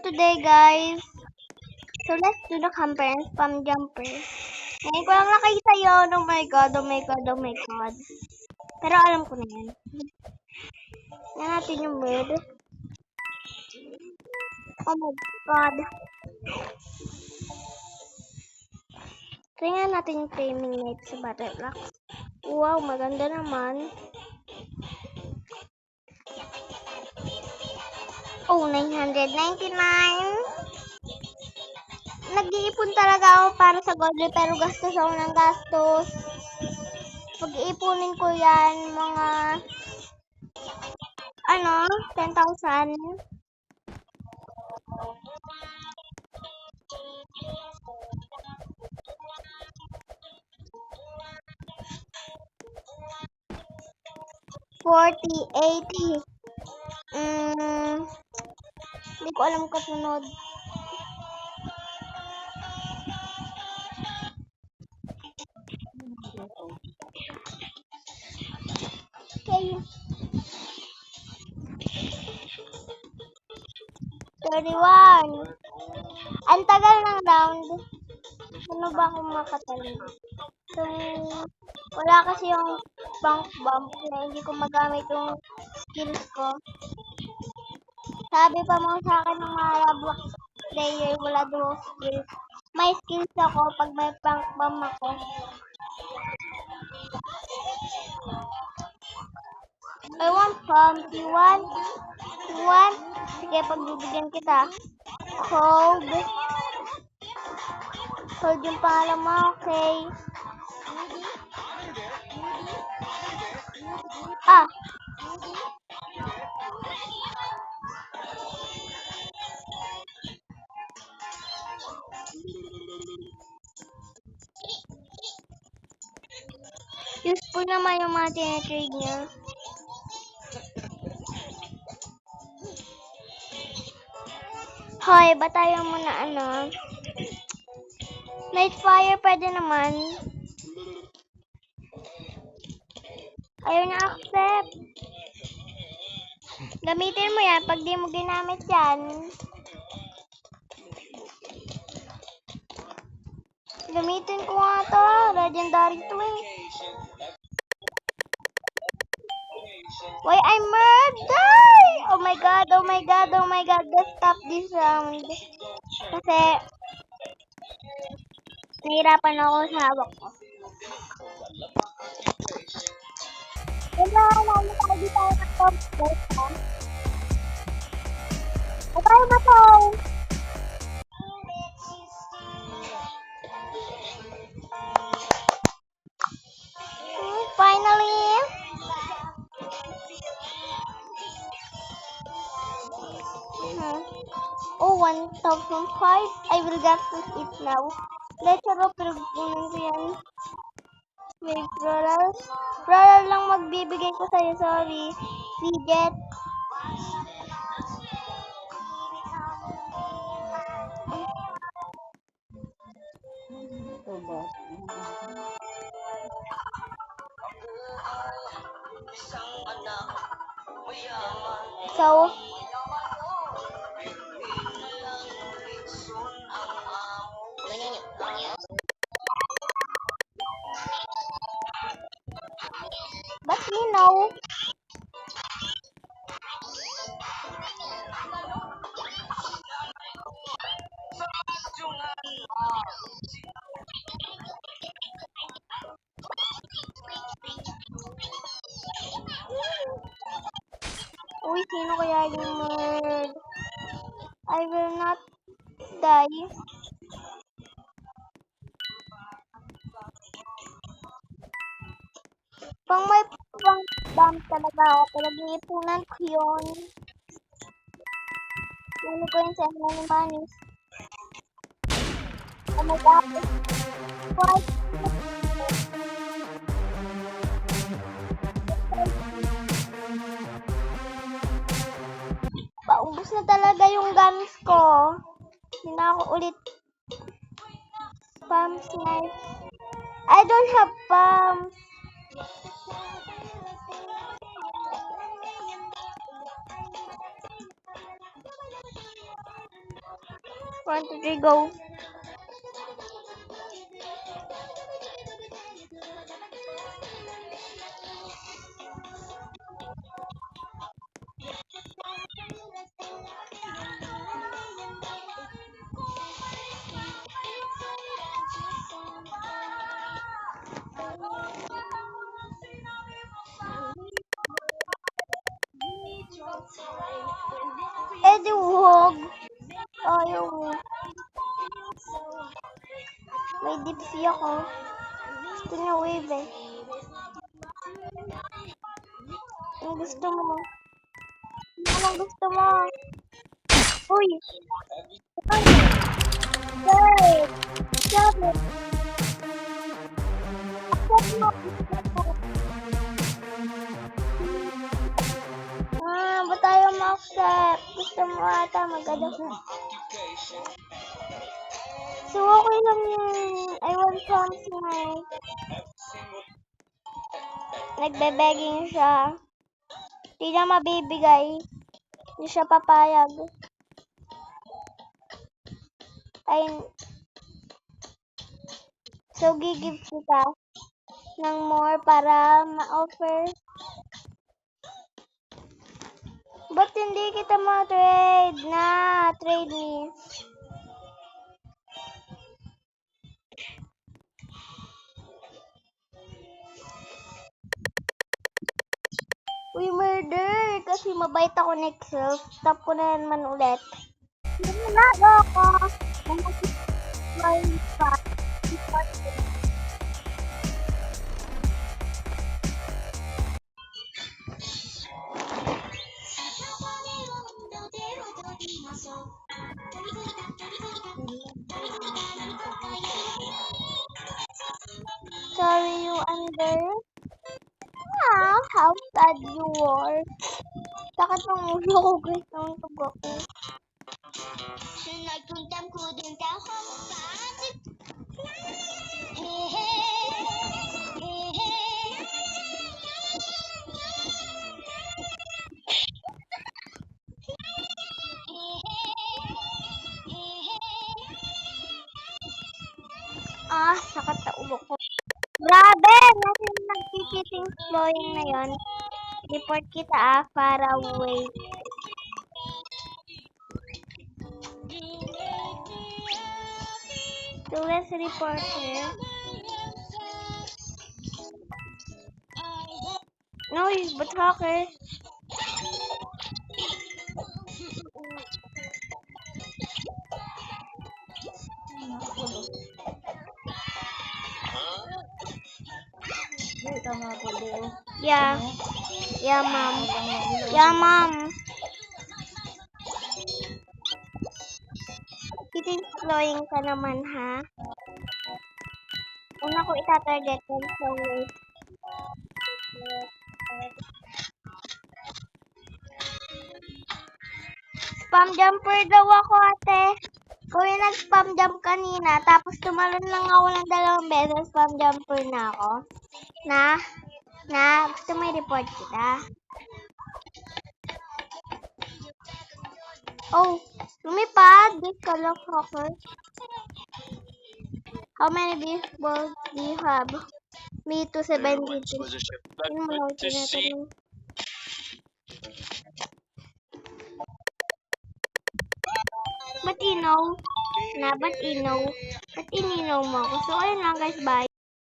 today guys. So let's do the camper and spam jumper. Ngayon ko lang nakita yun. Oh my god, oh my god, oh my god. Pero alam ko na yan. Yan natin yung word. Oh my god. Tingnan natin yung framing night sa Battle Box. Wow, maganda naman. Oh, 999. Nag-iipon talaga ako para sa gold pero gastos ako ng gastos. Pag-iipunin ko yan mga 10,000. Hindi ko alam kasunod. Okay. 31. Ang tagal ng round. Ano ba kung makatalo? So, wala kasi yung bank bump na hindi ko magamit yung skills ko. Sabi pa mo sa akin ng mga Roblox player, wala daw skills. May skills ako pag may bank bump ako. I want from T1. T1. Sige, pagbibigyan kita. Cold. Cold yung pangalan mo, okay. Useful naman yung mga tinatrade niya. Hoy, ba tayo muna Nightfire pwede naman. Ayaw niya accept. Gamitin mo yan pag di mo ginamit yan. Gamitin ko nga to. Legendary to eh. Why I'm murdered? Oh my god, oh my god, oh my god. Let's stop this round. Kasi nahirapan ako sa hawak ko. Kailangan namin tayo di tayo mag-top. Huwag tayo mataw. Finally. Oh, 1,005. I will get to it now. Let's go, pero gunin ko yan. Wait, Roral. Roral lang magbibigay ko sa'yo, sorry. Fidget. So, but you know, uy, sino kaya yung nerd? I will not die. Pang may pang bomb talaga ako, pinag-iipunan ko yun. Ano ko yun sa mga manis. Oh my god. What? Paubos na talaga yung guns ko. Hindi na ako ulit pump snipe. I don't have pumps. 1, 2, 3, go. Eh, di huwag. Ayaw mo. May dipsy ako. Gusto niya wave eh. Ang gusto mo. Anong gusto mo? Uy! Wait! Stop it! Accept mo! Ba't tayo ma-accept? Gusto mo ata mag-adopt. So, okay lang yun. I want something. Nagbe-begging siya. Hindi niya mabibigay. Hindi siya papayag. So, gigive kita ng more para ma-offer. Ba't hindi kita ma-trade? Trade me. Uy, murder! Kasi mabait ako next self. Stop ko na naman ulit. Nanago ako! Sorry, you under? How sad you are. Sakit ng ulo ko, guys. Ang tugo ko. Sakit na ulo ko. Grabe! Nasa yung nagpipiting flowing na yon. Report kita para wait. So let's report her. No, he's but hacker. Yeah. Yeah, mom. Yeah, mom. Titin-flowing ka naman, ha? Una ko itatarget yung flowing. Spam jumper daw ako, ate. Kung yung nag-spam jump kanina, tapos tumalon lang ako ng 2 beses, spam jumper na ako. Gusto mo i-report kita? Oh, lumipad. This color hacker. How many beef balls do you have? Me 272. Ba't inaw? Ba't ininaw mo ako? So, ayun lang guys, bye.